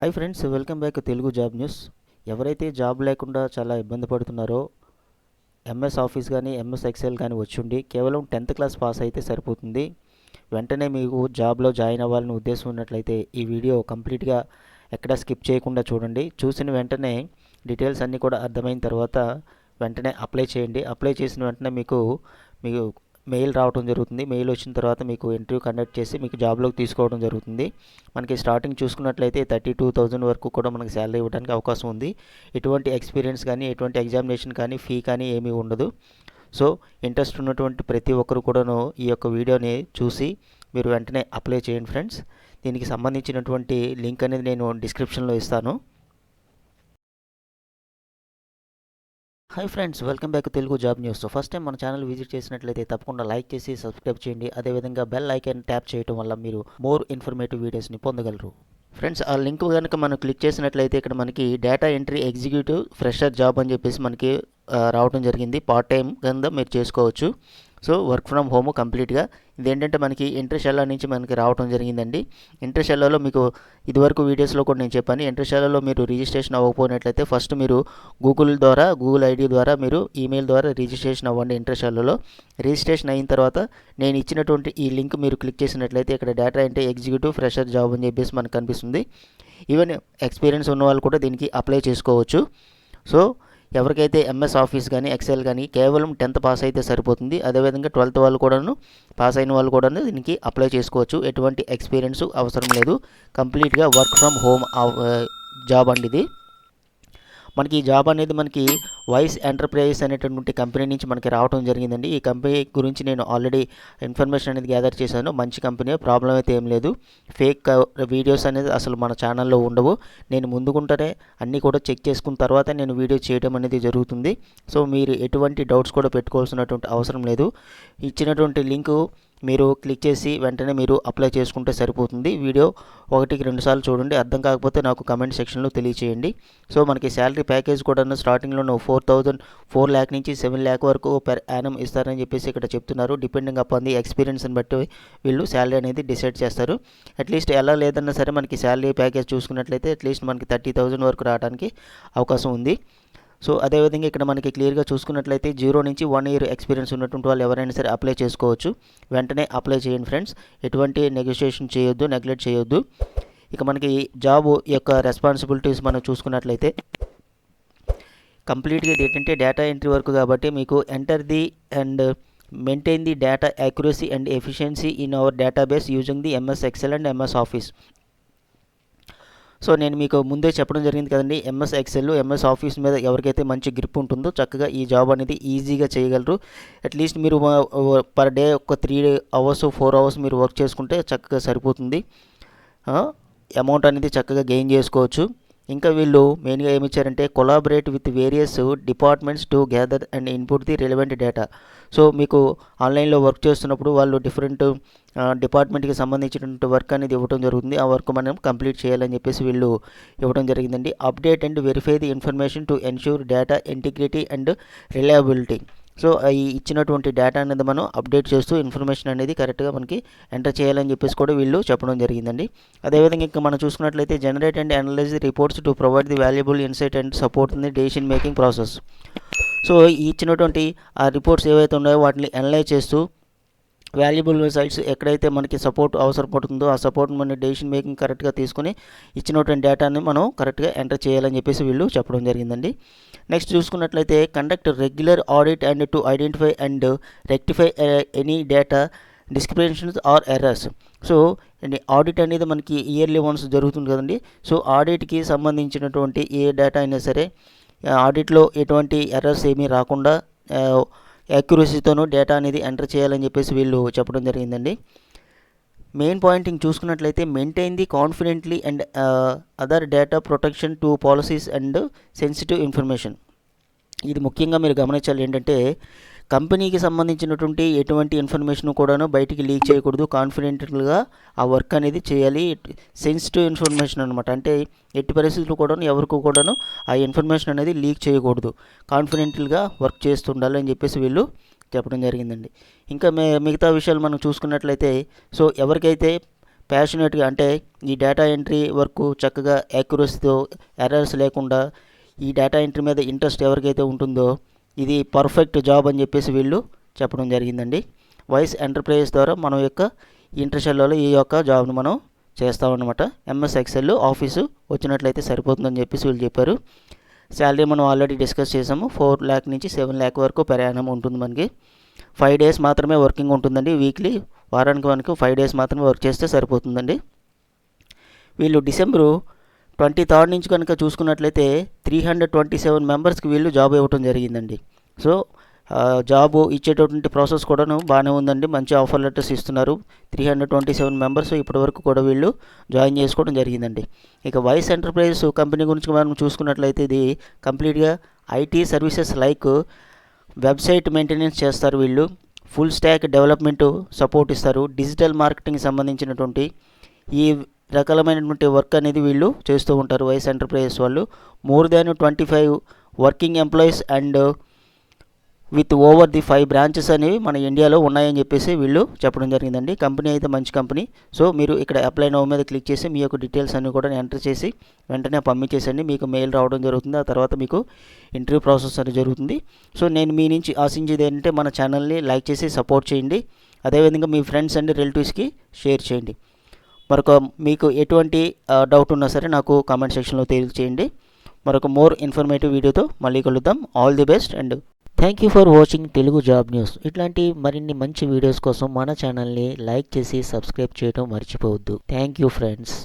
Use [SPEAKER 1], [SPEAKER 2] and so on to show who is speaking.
[SPEAKER 1] Hi friends, welcome back Telugu job news. ఎవరైతే job లేకుండా చాలా ఇబ్బంది పడుతున్నారో ఎంఎస్ ఆఫీస్ కానీ ఎంఎస్ ఎక్సెల్ కానీ వచ్చుండి కేవలం 10th క్లాస్ పాస్ అయితే సరిపోతుంది. వెంటనే మీకు జాబ్లో జాయిన్ అవ్వాలని ఉద్దేశం ఉన్నట్లయితే ఈ వీడియో కంప్లీట్గా ఎక్కడ స్కిప్ చేయకుండా చూడండి. చూసిన వెంటనే డీటెయిల్స్ అన్నీ కూడా అర్థమైన తర్వాత వెంటనే అప్లై చేయండి. అప్లై చేసిన వెంటనే మీకు మెయిల్ రావడం జరుగుతుంది. మెయిల్ వచ్చిన తర్వాత మీకు ఇంటర్వ్యూ కండక్ట్ చేసి మీకు జాబ్లోకి తీసుకోవడం జరుగుతుంది. మనకి స్టార్టింగ్ చూసుకున్నట్లయితే 32,000 వరకు కూడా మనకి శాలరీ ఇవ్వడానికి అవకాశం ఉంది. ఎటువంటి ఎక్స్పీరియన్స్ కానీ ఎటువంటి ఎగ్జామినేషన్ కానీ ఫీ కానీ ఏమీ ఉండదు. సో ఇంట్రెస్ట్ ఉన్నటువంటి ప్రతి ఒక్కరు కూడాను ఈ యొక్క వీడియోని చూసి మీరు వెంటనే అప్లై చేయండి ఫ్రెండ్స్. దీనికి సంబంధించినటువంటి లింక్ అనేది నేను డిస్క్రిప్షన్లో ఇస్తాను. Hi friends, welcome back Telugu job news. First time మన ఛానల్ విజిట్ చేసినట్లయితే తప్పకుండా లైక్ చేసి సబ్స్క్రైబ్ చేయండి. అదేవిధంగా బెల్ ఐకాన్ ట్యాప్ చేయడం వల్ల మీరు మోర్ ఇన్ఫర్మేటివ్ వీడియోస్ని పొందగలరు. ఫ్రెండ్స్, ఆ లింక్ కనుక మనం క్లిక్ చేసినట్లయితే ఇక్కడ మనకి data entry executive fresher job అని చెప్పేసి మనకి రావడం జరిగింది. పార్ట్ టైం కింద మీరు చేసుకోవచ్చు. సో వర్క్ ఫ్రమ్ హోమ్ కంప్లీట్గా. ఇదేంటంటే మనకి ఇంటర్షెల్లా నుంచి మనకి రావడం జరిగిందండి. ఇంటర్షెల్లాలో మీకు ఇదివరకు వీడియోస్లో కూడా నేను చెప్పాను. ఇంటర్షెల్లాలో మీరు రిజిస్ట్రేషన్ అవ్వకపోయినట్లయితే ఫస్ట్ మీరు గూగుల్ ఐడి ద్వారా మీరు ఈమెయిల్ ద్వారా రిజిస్ట్రేషన్ అవ్వండి. ఇంటర్షెల్లాలో రిజిస్ట్రేషన్ అయిన తర్వాత నేను ఇచ్చినటువంటి ఈ లింక్ మీరు క్లిక్ చేసినట్లయితే ఇక్కడ data entry executive fresher job అని చెప్పేసి మనకు కనిపిస్తుంది. ఈవెన్ ఎక్స్పీరియన్స్ ఉన్న వాళ్ళు కూడా దీనికి అప్లై చేసుకోవచ్చు. సో ఎవరికైతే ఎంఎస్ ఆఫీస్ కానీ ఎక్సెల్ కానీ కేవలం 10th పాస్ అయితే సరిపోతుంది. అదేవిధంగా 12th వాళ్ళు కూడాను పాస్ అయిన వాళ్ళు కూడాను దీనికి అప్లై చేసుకోవచ్చు. ఎటువంటి ఎక్స్పీరియన్స్ అవసరం లేదు. కంప్లీట్గా వర్క్ ఫ్రమ్ హోమ్ జాబ్ అండి ఇది. మనకి ఈ జాబ్ అనేది మనకి వైస్ ఎంటర్ప్రైజెస్ అనేటటువంటి కంపెనీ నుంచి మనకి రావడం జరిగిందండి. ఈ కంపెనీ గురించి నేను ఆల్రెడీ ఇన్ఫర్మేషన్ అనేది గ్యాదర్ చేశాను. మంచి కంపెనీ, ప్రాబ్లం అయితే ఏం లేదు. ఫేక్ వీడియోస్ అనేది అసలు మన ఛానల్లో ఉండవు. నేను ముందుకుంటేనే అన్నీ కూడా చెక్ చేసుకున్న తర్వాత నేను వీడియో చేయడం అనేది జరుగుతుంది. సో మీరు ఎటువంటి డౌట్స్ కూడా పెట్టుకోవాల్సినటువంటి అవసరం లేదు. ఇచ్చినటువంటి లింకు మీరు క్లిక్ చేసి వెంటనే మీరు అప్లై చేసుకుంటే సరిపోతుంది. వీడియో 1-2 సార్లు చూడండి. అర్థం కాకపోతే నాకు కమెంట్ సెక్షన్లో తెలియచేయండి. సో మనకి శాలరీ ప్యాకేజ్ కూడా స్టార్టింగ్లో 4 lakh నుంచి 7 lakh వరకు పెర్ యానం ఇస్తారని చెప్పేసి ఇక్కడ చెప్తున్నారు. డిపెండింగ్ అపాన్ ది ఎక్స్పీరియన్స్ని బట్టి వీళ్ళు శాలరీ అనేది డిసైడ్ చేస్తారు. అట్లీస్ట్ ఎలా లేదన్నా సరే మనకి శాలరీ ప్యాకేజ్ చూసుకున్నట్లయితే అట్లీస్ట్ మనకి 30,000 వరకు రావడానికి అవకాశం ఉంది. సో అదేవిధంగా ఇక్కడ మనకి క్లియర్గా చూసుకున్నట్లయితే 0 నుంచి 1 year ఎక్స్పీరియన్స్ ఉన్నటువంటి వాళ్ళు ఎవరైనా సరే అప్లై చేసుకోవచ్చు. వెంటనే అప్లై చేయండి ఫ్రెండ్స్. ఎటువంటి నెగోషియేషన్ చేయొద్దు, నెగ్లెక్ట్ చేయొద్దు. ఇక మనకి జాబ్ యొక్క రెస్పాన్సిబిలిటీస్ మనం చూసుకున్నట్లయితే కంప్లీట్గా ఇది ఏంటంటే డేటా ఎంట్రీ వర్క్ కాబట్టి మీకు enter the and maintain the data accuracy and efficiency in our database using the MS Excel and MS office. So నేను మీకు ముందే చెప్పడం జరిగింది కదండి, ఎంఎస్ ఎక్సెల్ ఎంఎస్ ఆఫీస్ మీద ఎవరికైతే మంచి గ్రిప్ ఉంటుందో చక్కగా ఈ జాబ్ అనేది ఈజీగా చేయగలరు. అట్లీస్ట్ మీరు పర్ డే ఒక 3 hours 4 hours మీరు వర్క్ చేసుకుంటే చక్కగా సరిపోతుంది. అమౌంట్ అనేది చక్కగా గెయిన్ చేసుకోవచ్చు. ఇంకా వీళ్ళు మెయిన్గా ఏమి ఇచ్చారంటే collaborate with various departments to gather and input the relevant data. So మీకు ఆన్లైన్లో వర్క్ చేస్తున్నప్పుడు వాళ్ళు డిఫరెంట్ డిపార్ట్మెంట్కి సంబంధించినటువంటి వర్క్ అనేది ఇవ్వడం జరుగుతుంది. ఆ వర్క్ మనం కంప్లీట్ చేయాలని చెప్పేసి వీళ్ళు ఇవ్వడం జరిగిందండి. Update and verify the information to ensure data integrity and reliability. So ఈ ఇచ్చినటువంటి డేటా అనేది మనం అప్డేట్ చేస్తూ ఇన్ఫర్మేషన్ అనేది కరెక్ట్గా మనకి ఎంటర్ చేయాలని చెప్పేసి కూడా వీళ్ళు చెప్పడం జరిగిందండి. అదేవిధంగా ఇంకా మనం చూసుకున్నట్లయితే generate and analyse the reports to provide the valuable insight and support in the decision making process. So ఇచ్చినటువంటి ఆ రిపోర్ట్స్ ఏవైతే ఉన్నాయో వాటిని అనలైజ్ చేస్తూ వాల్యుబుల్ సైట్స్ ఎక్కడైతే మనకి సపోర్ట్ అవసరపడుతుందో ఆ సపోర్ట్ మన డెసిషన్ మేకింగ్ కరెక్ట్గా తీసుకొని ఇచ్చినటువంటి డేటాని మనం కరెక్ట్గా ఎంటర్ చేయాలని చెప్పేసి వీళ్ళు చెప్పడం జరిగిందండి. నెక్స్ట్ చూసుకున్నట్లయితే conduct regular audit and to identify and rectify any data descriptions or errors. So audit అనేది మనకి ఇయర్లీ వన్స్ జరుగుతుంది కదండి. సో ఆడిట్కి సంబంధించినటువంటి ఏ డేటా అయినా సరే ఆడిట్లో ఎటువంటి ఎర్రర్స్ ఏమీ రాకుండా యాక్యురసీతోనూ డేటా అనేది ఎంటర్ చేయాలని చెప్పేసి వీళ్ళు చెప్పడం జరిగిందండి. మెయిన్ పాయింటింగ్ చూసుకున్నట్లయితే maintain the confidently and other data protection to policies and sensitive information. ఇది ముఖ్యంగా మీరు గమనించాలి ఏంటంటే కంపెనీకి సంబంధించినటువంటి ఎటువంటి ఇన్ఫర్మేషన్ కూడాను బయటికి లీక్ చేయకూడదు. కాన్ఫిడెంట్గా ఆ వర్క్ అనేది చేయాలి. సెన్సిటివ్ ఇన్ఫర్మేషన్ అనమాట. అంటే ఎట్టి పరిస్థితులు కూడాను ఎవరికి కూడాను ఆ ఇన్ఫర్మేషన్ అనేది లీక్ చేయకూడదు. కాన్ఫిడెంట్గా వర్క్ చేస్తుండాలి అని చెప్పేసి వీళ్ళు చెప్పడం జరిగిందండి. ఇంకా మిగతా విషయాలు మనం చూసుకున్నట్లయితే సో ఎవరికైతే ప్యాషనేట్గా అంటే ఈ డేటా ఎంట్రీ వర్క్ చక్కగా యాక్యురసీతో ఎర్రర్స్ లేకుండా ఈ డేటా ఎంట్రీ మీద ఇంట్రెస్ట్ ఎవరికైతే ఉంటుందో ఇది పర్ఫెక్ట్ జాబ్ అని చెప్పేసి వీళ్ళు చెప్పడం జరిగిందండి. వైస్ ఎంటర్ప్రైజెస్ ద్వారా మనం యొక్క ఇంటర్షెల్లో ఈ యొక్క జాబ్ను మనం చేస్తామన్నమాట. ఎంఎస్ ఎక్సెల్ ఆఫీసు వచ్చినట్లయితే సరిపోతుందని చెప్పేసి వీళ్ళు చెప్పారు. శాలరీ మనం ఆల్రెడీ డిస్కస్ చేసాము. 4 lakh నుంచి 7 lakh వరకు per annum ఉంటుంది మనకి. 5 days మాత్రమే వర్కింగ్ ఉంటుందండి వీక్లీ. వారానికి మనకు 5 days మాత్రమే వర్క్ చేస్తే సరిపోతుందండి. వీళ్ళు December 23rd నుంచి కనుక చూసుకున్నట్లయితే 327 మెంబర్స్కి వీళ్ళు జాబ్ ఇవ్వటం జరిగిందండి. సో జాబ్ ఇచ్చేటటువంటి ప్రాసెస్ కూడాను బాగానే ఉందండి. మంచి ఆఫర్ లెటర్స్ ఇస్తున్నారు. 327 మెంబర్స్ ఇప్పటివరకు కూడా వీళ్ళు జాయిన్ చేసుకోవడం జరిగిందండి. ఇక వైస్ ఎంటర్ప్రైజెస్ కంపెనీ గురించి మనం చూసుకున్నట్లయితే ఇది కంప్లీట్గా IT services like website maintenance చేస్తారు వీళ్ళు. ఫుల్ స్టాక్ డెవలప్మెంట్ సపోర్ట్ ఇస్తారు. డిజిటల్ మార్కెటింగ్ సంబంధించినటువంటి ఈ రకాలమైనటువంటి వర్క్ అనేది వీళ్ళు చేస్తూ ఉంటారు వైస్ ఎంటర్ప్రైజెస్ వాళ్ళు. more than 25 working employees and with over the 5 branches అనేవి మన ఇండియాలో ఉన్నాయని చెప్పేసి వీళ్ళు చెప్పడం జరిగిందండి. కంపెనీ అయితే మంచి కంపెనీ. సో మీరు ఇక్కడ అప్లై నౌ మీద క్లిక్ చేసి మీ యొక్క డీటెయిల్స్ అన్నీ కూడా ఎంటర్ చేసి వెంటనే పంపించేసండి. మీకు మెయిల్ రావడం జరుగుతుంది. ఆ తర్వాత మీకు ఇంటర్వ్యూ ప్రాసెస్ అనేది జరుగుతుంది. సో నేను మీ నుంచి ఆశించేది ఏంటంటే మన ఛానల్ని లైక్ చేసి సపోర్ట్ చేయండి. అదేవిధంగా మీ ఫ్రెండ్స్ అండ్ రిలేటివ్స్కి షేర్ చేయండి. మరొక మీకు ఎటువంటి డౌట్ ఉన్నా సరే నాకు కామెంట్ సెక్షన్లో తెలియజేయండి. మరొక మోర్ ఇన్ఫర్మేటివ్ వీడియోతో మళ్ళీ కలుద్దాం. All the best and thank you for watching Telugu job news. ఇట్లాంటి మరిన్ని మంచి వీడియోస్ కోసం మన ఛానల్ని లైక్ చేసి సబ్స్క్రైబ్ చేయడం మర్చిపోవద్దు. Thank you friends.